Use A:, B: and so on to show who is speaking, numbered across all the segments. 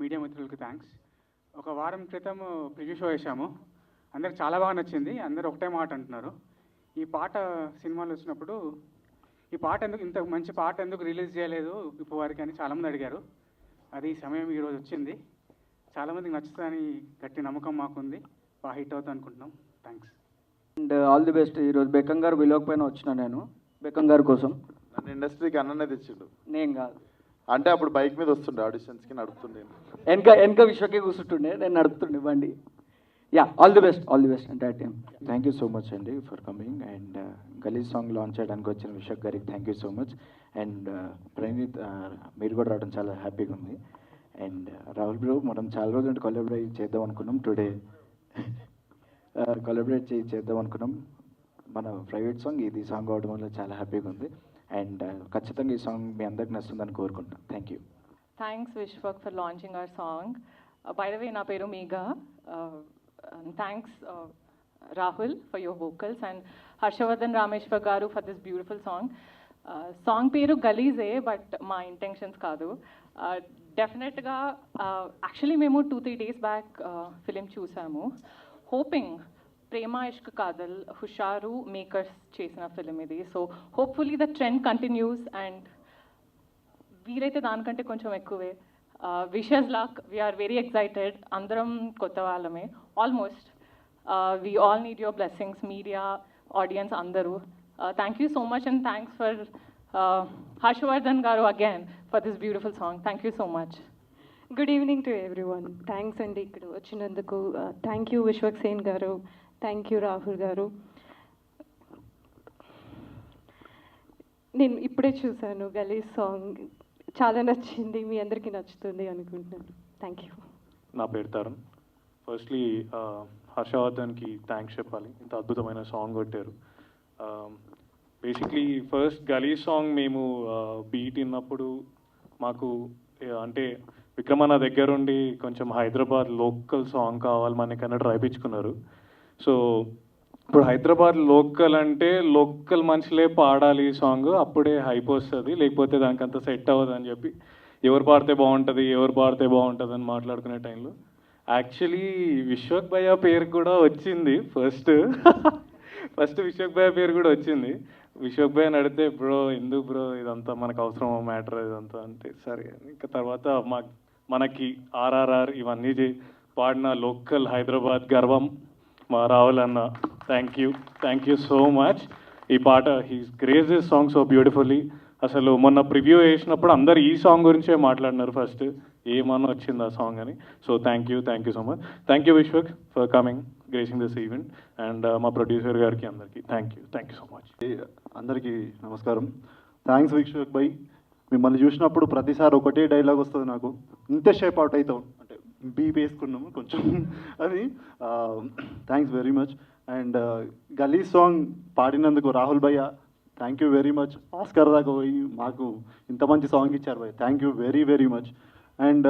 A: Media మిత్రులకి thanks. ఒక వారం క్రితం ప్రివ్యూ షో వేసాము, అందరికి చాలా బాగా నచ్చింది. అందరూ ఒకటే మాట అంటున్నారు, ఈ పాట సినిమాలో వచ్చినప్పుడు ఈ పాట ఎందుకు, ఇంత మంచి పాట ఎందుకు రిలీజ్ చేయలేదు ఇప్పుడు వారికి అని చాలామంది అడిగారు. అది సమయం ఈరోజు వచ్చింది. చాలామందికి నచ్చుతుందని గట్టి నమ్మకం మాకుంది. బాగా హిట్ అవుతుంది అనుకుంటున్నాం. Thanks
B: and all the best. ఈరోజు బెక్కం గారు విలోకపోయినా వచ్చిన నేను బెక్కం గారి కోసం.
C: నన్ను ఇండస్ట్రీకి అన్ననే తెచ్చిండు.
B: నేను కాదు,
C: అంటే అప్పుడు బైక్ మీద వస్తుండే ఆడిషన్స్కి, నడుపుతుండే.
B: వెనక విశ్వకే కూర్చుంటుండే, నేను నడుపుతుండే బండి. యా, ఆల్ ది బెస్ట్ అంటే team.
D: Thank you so much అండి for coming. And Galeej song launch చేయడానికి వచ్చిన విశ్వక్ గారికి thank you so much. And Praneeth, మీరు కూడా రావడం చాలా హ్యాపీగా ఉంది. అండ్ రాహుల్ బ్రో, మనం చాలా రోజులు కొలాబరేట్ చేద్దాం అనుకున్నాం. టుడే కొలాబరేట్ చేద్దాం అనుకున్నాం. మన ప్రైవేట్ సాంగ్ ఇది సాంగ్ అవడం వల్ల చాలా హ్యాపీగా ఉంది. అండ్ ఖచ్చితంగా ఈ సాంగ్ మీ అందరికి నచ్చుతుందని కోరుకుంటున్నాం. Thank you.
E: Thanks Vishwak for launching our song. By the way, na peru Megha. Thanks Rahul for your vocals and Harshavardhan Rameshwar garu for this beautiful song. Song peru Galize, but my intentions kaadu. Definitely ga actually memo 2-3 days back film chusamu, hoping Prema Ishq Kadal Husharu makers chesina film idi. So hopefully the trend continues and వీలైతే దానికంటే కొంచెం ఎక్కువే. Wishes luck, we are very excited. అందరం కొత్త వాళ్ళమే almost. We all need your blessings, media, audience అందరూ. Thank you so much and thanks for Harshavardhan garu again for this beautiful song. Thank you so much.
F: Good evening to everyone. Thanks అండి ఇక్కడ వచ్చినందుకు. Thank you Vishwak Sen గారు, thank you Rahul గారు. నేను ఇప్పుడే చూశాను గలీజ్ సాంగ్, చాలా నచ్చింది. మీ అందరికీ నచ్చుతుంది అనుకుంటున్నాను. Thank you.
G: నా పేరు తరుణ్. ఫస్ట్లీ హర్షవర్ధన్కి థ్యాంక్స్ చెప్పాలి, ఇంత అద్భుతమైన సాంగ్ కొట్టారు. బేసిక్లీ ఫస్ట్ గలీజ్ సాంగ్ మేము బీట్ విన్నప్పుడు మాకు అంటే విక్రమన్న దగ్గరుండి కొంచెం హైదరాబాద్ లోకల్ సాంగ్ కావాలి మనకన్నా రాయించుకున్నారు. సో ఇప్పుడు హైదరాబాద్ లోకల్ అంటే లోకల్ మనుషులే పాడాలి ఈ సాంగ్, అప్పుడే హైప్ వస్తుంది, లేకపోతే దానికి అంత సెట్ అవ్వదు అని చెప్పి ఎవరు పాడితే బాగుంటుంది అని మాట్లాడుకునే టైంలో యాక్చువల్లీ విశ్వక్ భయ్య పేరు కూడా వచ్చింది. ఫస్ట్ విశ్వక్ భయ్య పేరు కూడా వచ్చింది. విశ్వక్ భయ్య అడిగితే బ్రో ఎందుకు బ్రో ఇదంతా మనకు అవసరమా మ్యాటర్ ఇదంతా అంటే సరే. ఇంకా తర్వాత మనకి ఆర్ఆర్ఆర్ ఇవన్నీ పాడిన లోకల్ హైదరాబాద్ గర్వం మా రాహుల్ అన్న. Thank you so much. ఈ పాట he's grace this song so beautifully. అసలు మొన్న ప్రివ్యూ వేసినప్పుడు అందరు ఈ సాంగ్ గురించే మాట్లాడినారు ఫస్ట్, ఏమన్నా వచ్చింది ఆ సాంగ్ అని. So thank you so much. Thank you Vishwak for coming, gracing this event. And మా ప్రొడ్యూసర్ గారికి అందరికీ థ్యాంక్ యూ సో మచ్.
H: అందరికీ నమస్కారం. థ్యాంక్స్ విశ్వక్ భాయ్. మిమ్మల్ని చూసినప్పుడు ప్రతిసారి ఒకటే డైలాగ్ వస్తుంది నాకు, ఇంతే షేప్ అవుట్ అవుతాం అంటే బీప్ వేసుకున్నాము కొంచెం అది. Thanks very much. And Galeej song పాడినందుకు రాహుల్ భయ్య thank you very much. Oscar దాకా పోయి మాకు ఇంత మంచి సాంగ్ ఇచ్చారు భయ్య, thank you very much. And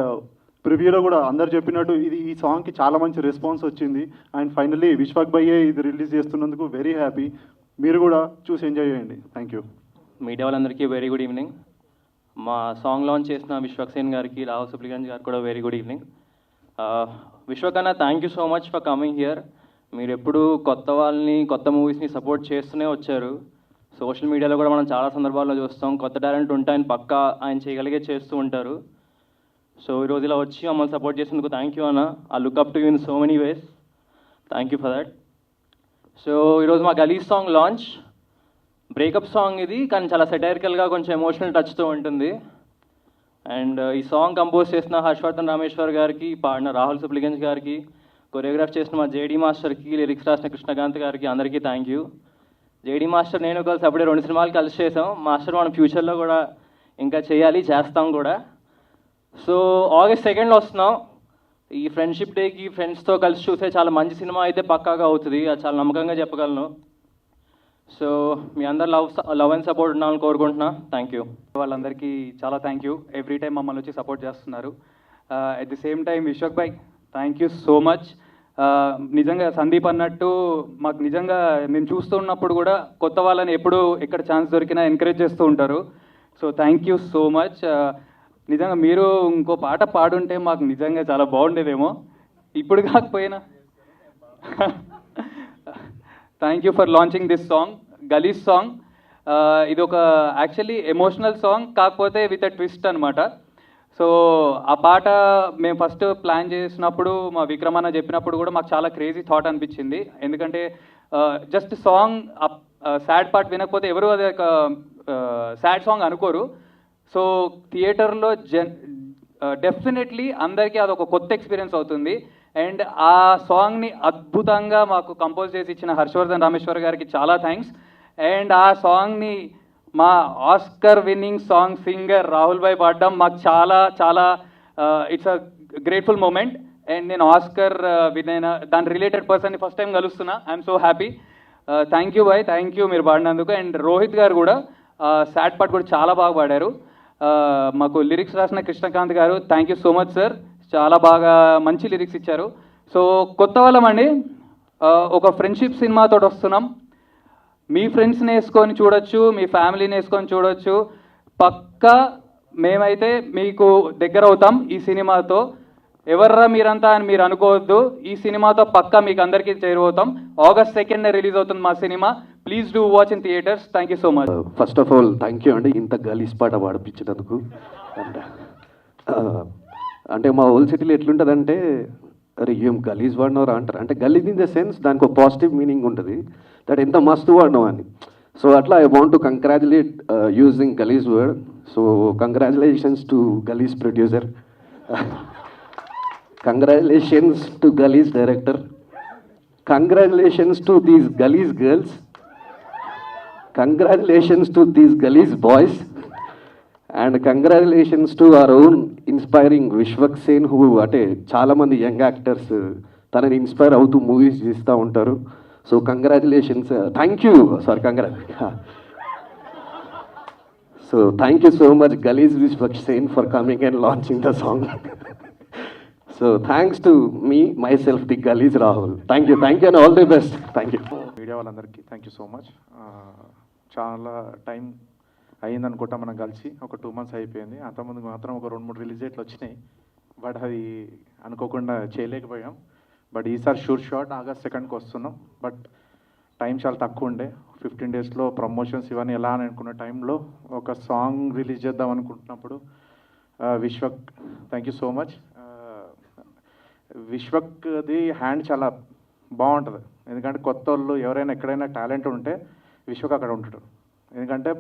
H: ప్రివ్యూలో కూడా అందరు చెప్పినట్టు ఈ సాంగ్కి చాలా మంచి రెస్పాన్స్ వచ్చింది. అండ్ ఫైనల్లీ విశ్వక్ భయ్యే ఇది రిలీజ్ చేస్తున్నందుకు వెరీ హ్యాపీ. మీరు కూడా చూసి ఎంజాయ్ చేయండి. Thank you.
I: మీడియా వాళ్ళందరికీ వెరీ గుడ్ ఈవినింగ్. మా సాంగ్ లాంచ్ చేసిన విశ్వక్ సేన్ గారికి, రాహుల్ సుప్లిగంజ్ గారికి కూడా వెరీ గుడ్ ఈవినింగ్. విశ్వక్ అన్న thank you so much for coming here. మీరు ఎప్పుడు కొత్త వాళ్ళని, కొత్త మూవీస్ని సపోర్ట్ చేస్తూనే వచ్చారు. సోషల్ మీడియాలో కూడా మనం చాలా సందర్భాల్లో చూస్తాం, కొత్త టాలెంట్ ఉంటే ఆయన పక్కా ఆయన చేయగలిగే చేస్తూ ఉంటారు. సో ఈరోజు ఇలా వచ్చి మమ్మల్ని సపోర్ట్ చేసినందుకు థ్యాంక్ యూ అన్న. I look up to you in so many ways. Thank you for that. So ఈరోజు మా గలీజ్ సాంగ్ లాంచ్ బ్రేకప్ సాంగ్ ఇది, కానీ చాలా సెటైరికల్గా కొంచెం ఎమోషనల్ టచ్తో ఉంటుంది. అండ్ ఈ సాంగ్ కంపోజ్ చేసిన హర్షవర్ధన్ రామేశ్వర్ గారికి, పాడిన రాహుల్ సుప్లిగంజ్ గారికి, కొరియోగ్రాఫ్ చేసిన మా జేడీ మాస్టర్కి, లిరిక్స్ రాసిన కృష్ణకాంత్ గారికి అందరికీ థ్యాంక్ యూ. జేడీ మాస్టర్ నేను కలిసి అప్పుడే 2 సినిమాలు కలిసి చేసాం. మాస్టర్ మనం ఫ్యూచర్లో కూడా ఇంకా చేస్తాం కూడా. సో August 2 వస్తున్నాం. ఈ ఫ్రెండ్షిప్ డేకి ఫ్రెండ్స్తో కలిసి చూసే చాలా మంచి సినిమా అయితే పక్కాగా అవుతుంది, అది చాలా నమ్మకంగా చెప్పగలను. సో మీ అందరు లవ్ అండ్ సపోర్ట్ ఉండాలని కోరుకుంటున్నా. Thank you.
A: వాళ్ళందరికీ చాలా థ్యాంక్ యూ. ఎవ్రీ టైం మమ్మల్ని వచ్చి సపోర్ట్ చేస్తున్నారు. At the same time Vishwak Bhai thank you so much. నిజంగా సందీప్ అన్నట్టు మాకు నిజంగా మేము చూస్తూ ఉన్నప్పుడు కూడా కొత్త వాళ్ళని ఎప్పుడు ఎక్కడ ఛాన్స్ దొరికినా ఎంకరేజ్ చేస్తూ ఉంటారు. So thank you so much.
J: నిజంగా మీరు ఇంకో పాట పాడుంటే మాకు నిజంగా చాలా బాగుండేదేమో, ఇప్పుడు కాకపోయినా. Thank you for launching this song, గలీజ్ సాంగ్. ఇది ఒక యాక్చువల్లీ ఎమోషనల్ సాంగ్, కాకపోతే విత్ అ ట్విస్ట్ అనమాట. సో ఆ పాట మేము ఫస్ట్ ప్లాన్ చేసినప్పుడు మా విక్రమన్న చెప్పినప్పుడు కూడా మాకు చాలా క్రేజీ థాట్ అనిపించింది. ఎందుకంటే జస్ట్ సాంగ్ సాడ్ పార్ట్ వినకపోతే ఎవరు అది ఒక సాడ్ సాంగ్ అనుకోరు. సో థియేటర్లో డెఫినెట్లీ అందరికీ అదొక కొత్త ఎక్స్పీరియన్స్ అవుతుంది. అండ్ ఆ సాంగ్ని అద్భుతంగా మాకు కంపోజ్ చేసి ఇచ్చిన హర్షవర్ధన్ రామేశ్వర్ గారికి చాలా థ్యాంక్స్. అండ్ ఆ సాంగ్ని మా Oscar winning song singer Rahul భాయ్ పాడడం మాకు చాలా చాలా it's a grateful moment. And నేను ఆస్కర్ విన్ అయిన దాని రిలేటెడ్ పర్సన్ని ఫస్ట్ టైం కలుస్తున్నా. I'm so happy. Thank you భాయ్, థ్యాంక్ యూ మీరు పాడినందుకు. అండ్ రోహిత్ గారు కూడా సాడ్ పార్ట్ కూడా చాలా బాగా పాడారు. మాకు లిరిక్స్ రాసిన కృష్ణకాంత్ గారు, thank you so much sir, చాలా బాగా మంచి లిరిక్స్ ఇచ్చారు. సో కొత్త వాళ్ళమండి, ఒక ఫ్రెండ్షిప్ సినిమాతో వస్తున్నాం. మీ ఫ్రెండ్స్ని వేసుకొని చూడొచ్చు, మీ ఫ్యామిలీని వేసుకొని చూడొచ్చు. పక్కా మేమైతే మీకు దగ్గర అవుతాం ఈ సినిమాతో. ఎవర్రా మీరంతా అని మీరు అనుకోవద్దు, ఈ సినిమాతో పక్కా మీకు అందరికీ చేరువవుతాం. August 2nd రిలీజ్ అవుతుంది మా cinema. Please do watch in theatres. Thank you so much.
K: First of all thank you అండి ఇంత గలీజ్ పాట పాడిపించినందుకు. అండ్ అంటే మా ఓల్డ్ సిటీలో ఎట్లుంటుందంటే, అరే ఏం గలీజ్ వాడినవరా అంటారు. అంటే గలీజ్ ఇన్ ద సెన్స్ దానికి ఒక పాజిటివ్ మీనింగ్ ఉంటుంది, దట్ ఎంత మస్తు వాడినావు అని. సో అట్లా I want to congratulate using Galeej word. So congratulations to Galeej producer, congratulations to Galeej director, congratulations to these Galeej girls, congratulations to these Galeej boys, and congratulations to our own inspiring Vishwak Sen, who అంటే చాలామంది young actors తనని inspire అవుతూ movies చేస్తూ ఉంటారు. So congratulations, thank you, sorry so thank you so much Galeej Vishwak Sen for coming and launching the song. So thanks to me myself the Galeej Rahul. Thank you and all the best. Thank you.
D: Media వాళ్ళందరికీ thank you so much. చాలా time అయ్యిందనుకుంటా మనం కలిసి, ఒక 2 months అయిపోయింది. అంతకుముందు మాత్రం ఒక 2-3 రిలీజ్ డేట్లు వచ్చినాయి, బట్ అది అనుకోకుండా చేయలేకపోయాం. బట్ ఈసారి షాట్ August 2nd వస్తున్నాం. బట్ టైం చాలా తక్కువ ఉండే, 15 daysలో ప్రమోషన్స్ ఇవన్నీ ఎలా అని అనుకున్న టైంలో ఒక సాంగ్ రిలీజ్ చేద్దాం అనుకుంటున్నప్పుడు Vishwak, thank you so much. విశ్వక్ది హ్యాండ్ చాలా బాగుంటుంది. ఎందుకంటే కొత్త వాళ్ళు ఎవరైనా ఎక్కడైనా టాలెంట్ ఉంటే విశ్వక్ అక్కడ ఉంటాడు. ఎందుకంటే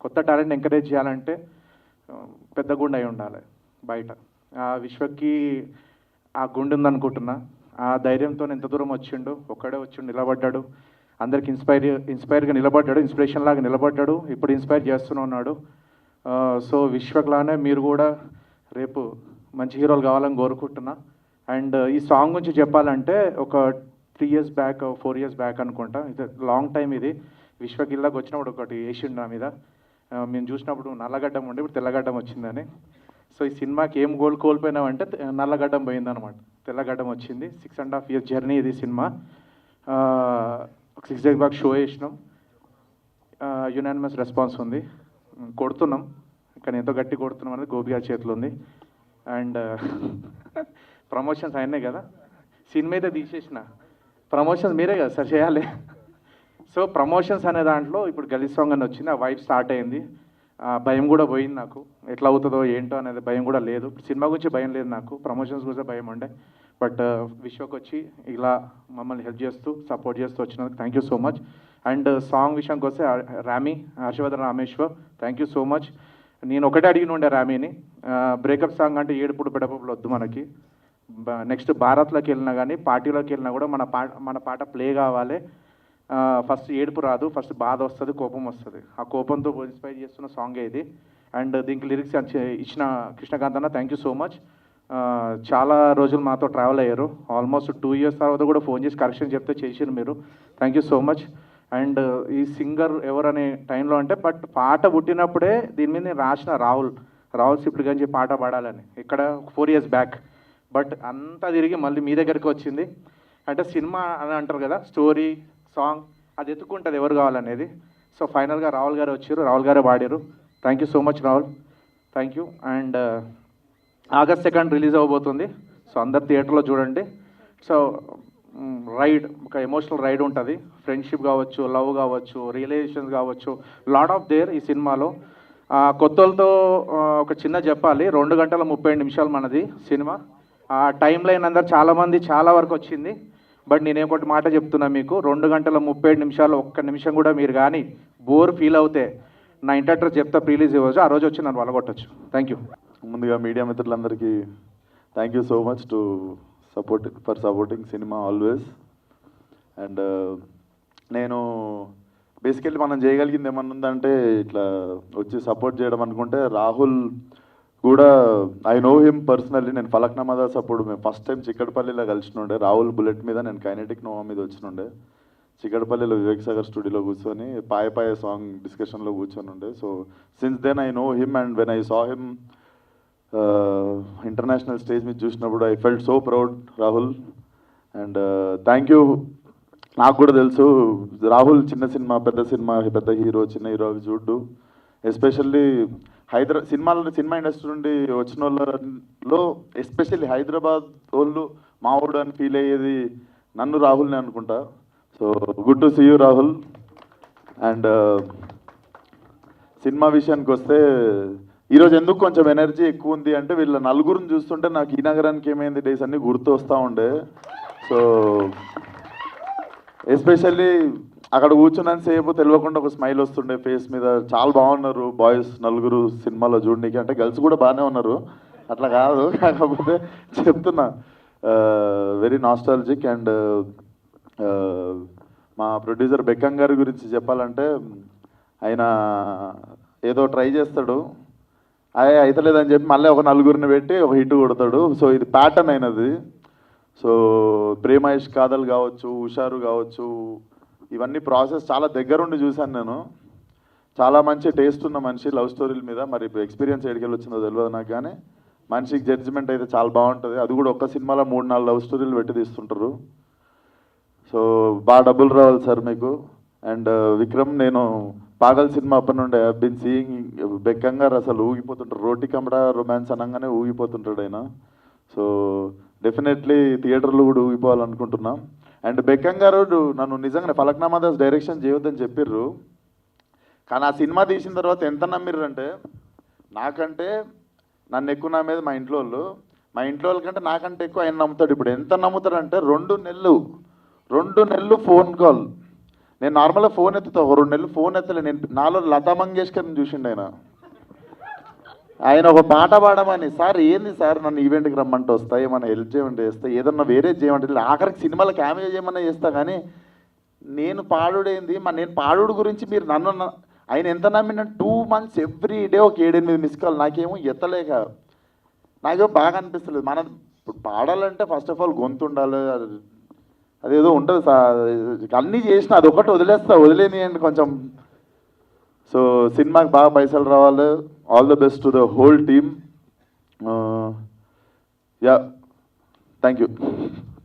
D: కొత్త టాలెంట్ ఎంకరేజ్ చేయాలంటే పెద్ద గుండె అయి ఉండాలి బయట. ఆ విశ్వక్కి ఆ గుండె ఉందనుకుంటున్నా. ఆ ధైర్యంతో ఎంత దూరం వచ్చిండు, ఒక్కడే వచ్చి నిలబడ్డాడు, అందరికి ఇన్స్పైర్గా నిలబడ్డాడు, ఇన్స్పిరేషన్ లాగా నిలబడ్డాడు. ఇప్పుడు ఇన్స్పైర్ చేస్తూనే ఉన్నాడు. సో విశ్వక్ లానే మీరు కూడా రేపు మంచి హీరోలు కావాలని కోరుకుంటున్నా. అండ్ ఈ సాంగ్ గురించి చెప్పాలంటే ఒక 3 years బ్యాక్ 4 years బ్యాక్ అనుకుంటా, ఇది లాంగ్ టైం. ఇది విశ్వక్ ఇళ్ళకి వచ్చినప్పుడు ఒకటి వేసిండు నా మీద. మేము చూసినప్పుడు నల్లగడ్డం ఉండే, ఇప్పుడు తెల్లగడ్డం వచ్చిందని. సో ఈ సినిమాకి ఏం కోల్పోయినామంటే నల్లగడ్డం పోయిందనమాట, తెల్లగడ్డం వచ్చింది. 6.5 years జర్నీ ఇది సినిమా. 6 days బ్యాక్ షో వేసినాం, యునానిమస్ రెస్పాన్స్ ఉంది. కొడుతున్నాం, కానీ ఎంతో గట్టి కొడుతున్నాం అనేది గోపి గారి చేతిలో ఉంది. అండ్ ప్రమోషన్స్ అయినాయి కదా, సినిమా అయితే తీసేసిన, ప్రమోషన్స్ మీరే కదా సార్ చేయాలి. సో ప్రమోషన్స్ అనే దాంట్లో ఇప్పుడు గలీజ్ సాంగ్ అని వచ్చింది, ఆ వైబ్ స్టార్ట్ అయింది. భయం కూడా పోయింది నాకు, ఎట్లా అవుతుందో ఏంటో అనేది భయం కూడా లేదు. సినిమా గురించి భయం లేదు నాకు, ప్రమోషన్స్ గురించి భయం ఉండే. బట్ విశ్వక్ వచ్చి ఇలా మమ్మల్ని హెల్ప్ చేస్తూ సపోర్ట్ చేస్తూ వచ్చినందుకు thank you so much. And song విషయానికి వస్తే Harshavardhan Rameshwar, thank you so much. నేను ఒకటే అడిగిన ఉండే రామీని, బ్రేకప్ సాంగ్ అంటే ఏడుపుడు పెడపలు వద్దు మనకి. నెక్స్ట్ భారత్లోకి వెళ్ళినా కానీ పార్టీలోకి వెళ్ళినా కూడా మన పాట ప్లే కావాలి. ఫస్ట్ ఏడుపు రాదు, ఫస్ట్ బాధ వస్తుంది, కోపం వస్తుంది. ఆ కోపంతో ఇన్స్పైర్ చేస్తున్న సాంగే ఇది. అండ్ దీనికి లిరిక్స్ ఇచ్చిన కృష్ణకాంత్ అన్న, థ్యాంక్ యూ సో మచ్. చాలా రోజులు మాతో ట్రావెల్ అయ్యారు, ఆల్మోస్ట్ 2 years తర్వాత కూడా ఫోన్ చేసి కరెక్షన్ చెప్తే చేసారు మీరు, thank you so much. And ఈ సింగర్ ఎవరనే టైంలో అంటే, బట్ పాట పుట్టినప్పుడే దీని మీద నేను రాసిన రాహుల్ సిప్లి గంజి పాట పాడాలని, ఇక్కడ 4 years బ్యాక్. బట్ అంతా తిరిగి మళ్ళీ మీ దగ్గరికి వచ్చింది. అంటే సినిమా అని అంటారు కదా, స్టోరీ సాంగ్ అది ఎత్తుకుంటుంది ఎవరు కావాలనేది. సో ఫైనల్గా రాహుల్ గారు వచ్చారు, రాహుల్ గారే పాడారు. Thank you so much Rahul.
L: Thank you. And August 2 release అవ్వబోతుంది. సో అందరు థియేటర్లో చూడండి. సో రైడ్, ఒక ఎమోషనల్ రైడ్ ఉంటుంది. ఫ్రెండ్షిప్ కావచ్చు, లవ్ కావచ్చు, రియలైజేషన్స్ కావచ్చు, లాట్ ఆఫ్ దేర్ ఈ సినిమాలో. కొత్తలతో ఒక చిన్న చెప్పాలి, 2 గంటల 30 నిమిషాలు మనది సినిమా. టైం లైన్ అందరు చాలామంది చాలా వరకు వచ్చింది. బట్ నేను ఒకటి మాట చెప్తున్నా మీకు, 2 గంటల 30 నిమిషాలు ఒక్క నిమిషం కూడా మీరు కానీ బోర్ ఫీల్ అవుతే నా ఇంటర్టర్ చెప్తా ప్రీలీజ్ ఇవ్వచ్చు, ఆ రోజు వచ్చి నన్ను వలగొట్టచ్చు. Thank you.
C: ముందుగా మీడియా మిత్రులందరికీ thank you so much for supporting సినిమా ఆల్వేస్. అండ్ నేను బేసికల్లీ మనం చేయగలిగింది ఏమన్నా ఉందంటే ఇట్లా వచ్చి సపోర్ట్ చేయడం అనుకుంటే, రాహుల్ కూడా ఐ నో హిమ్ పర్సనల్లీ. నేను ఫలక్నామా దాస్ అప్పుడు మేము ఫస్ట్ టైం చిక్కడపల్లిలో కలిసినుండే. రాహుల్ బుల్లెట్ మీద, నేను కైనెటిక్ నోవా మీద వచ్చినుండే. చిక్కడపల్లిలో వివేక్ సాగర్ స్టూడియోలో కూర్చొని పాయ సాంగ్ డిస్కషన్లో కూర్చొని ఉండే. So since then I know him. And when I saw him international stage మీద చూసినప్పుడు I felt so proud Rahul. And thank you. నాకు కూడా తెలుసు రాహుల్ చిన్న సినిమా, పెద్ద హీరో, చిన్న హీరో అవి చూడ్డు. ఎస్పెషల్లీ సినిమా ఇండస్ట్రీ నుండి వచ్చిన వాళ్ళలో ఎస్పెషల్లీ హైదరాబాద్ వాళ్ళు మా ఊడు అని ఫీల్ అయ్యేది నన్ను, రాహుల్ని అనుకుంటా. So good to see you Rahul. And cinema విషయానికి వస్తే ఈరోజు ఎందుకు కొంచెం ఎనర్జీ ఎక్కువ ఉంది అంటే, వీళ్ళ నలుగురిని చూస్తుంటే నాకు ఈ నగరానికి ఏమైంది డేస్ అన్నీ గుర్తు వస్తూ ఉండే. సో ఎస్పెషల్లీ అక్కడ కూర్చున్నాను సేపు తెలియకుండా ఒక స్మైల్ వస్తుండే ఫేస్ మీద. చాలా బాగున్నారు బాయ్స్ నలుగురు సినిమాలో చూడడానికి. అంటే గర్ల్స్ కూడా బాగానే ఉన్నారు, అట్లా కాదు, కాకపోతే చెప్తున్నా వెరీ నాస్టాలజిక్. అండ్ మా ప్రొడ్యూసర్ బెక్కం గారి గురించి చెప్పాలంటే, ఆయన ఏదో ట్రై చేస్తాడు, అయితలేదని చెప్పి మళ్ళీ ఒక నలుగురిని పెట్టి ఒక హిట్ కొడతాడు. సో ఇది ప్యాటర్న్ అయినది. సో ప్రేమేష్ కాదల్ కావచ్చు, హుషారు కావచ్చు, ఇవన్నీ ప్రాసెస్ చాలా దగ్గరుండి చూశాను నేను. చాలా మంచి టేస్ట్ ఉన్న మనిషి లవ్ స్టోరీల మీద. మరి ఎక్స్పీరియన్స్ ఎడికెళ్ళి వచ్చిందో తెలియదు నాకు, కానీ మనిషికి జడ్జిమెంట్ అయితే చాలా బాగుంటుంది. అది కూడా ఒక్క సినిమాలో 3-4 లవ్ స్టోరీలు పెట్టి తీస్తుంటారు. సో బాగా డబ్బులు రావాలి సార్ మీకు. అండ్ విక్రమ్, నేను పాగల్ సినిమా అప్పటి నుండి ఐ బీన్ సీయింగ్ బెక్కం గారు అసలు ఊగిపోతుంటారు. రోటీ కమరా రొమాన్స్ అనగానే ఊగిపోతుంటాడు ఆయన. సో డెఫినెట్లీ థియేటర్లో కూడా ఊగిపోవాలనుకుంటున్నాం. అండ్ బెక్కం గారు నన్ను నిజంగానే ఫలక్నామా దాస్ డైరెక్షన్ చేయొద్దని చెప్పిర్రు, కానీ ఆ సినిమా తీసిన తర్వాత ఎంత నమ్మిర్రు అంటే, నాకంటే నన్ను ఎక్కువ నమ్మేది మా ఇంట్లో వాళ్ళు. మా ఇంట్లో వాళ్ళకంటే నాకంటే ఎక్కువ ఆయన నమ్ముతాడు. ఇప్పుడు ఎంత నమ్ముతాడంటే 2 నెలలు ఫోన్ కాల్. నేను నార్మల్గా ఫోన్ ఎత్తుతా, 2 నెలలు ఫోన్ ఎత్తలే. నేను నాలో లతా మంగేష్కర్ని చూసిండు ఆయన ఒక పాట పాడమని. సార్ ఏంది సార్, నన్ను ఈవెంట్కి రమ్మంటే వస్తా, ఏమన్నా హెల్ప్ చేయమంటే చేస్తా, ఏదన్నా వేరే చేయమంటే, ఆఖరికి సినిమాలో క్యామియో చేయమన్నా చేస్తా, కానీ నేను పాడుడేంది. నేను పాడుడు గురించి మీరు నన్ను ఆయన ఎంత నమ్మిన 2 months ఎవ్రీ డే ఒక 7-8 మిస్ కాల్. నాకేమో ఎత్తలేక నాకేమో బాగా అనిపిస్తలేదు. మనం ఇప్పుడు పాడాలంటే ఫస్ట్ ఆఫ్ ఆల్ గొంతు ఉండాలి, అదేదో ఉంటుంది సార్. అన్నీ చేసిన అది ఒకటి వదిలేనియండి కొంచెం. సో సినిమాకి బాగా పైసలు రావాలి. All the best to the whole team. Yeah, thank you.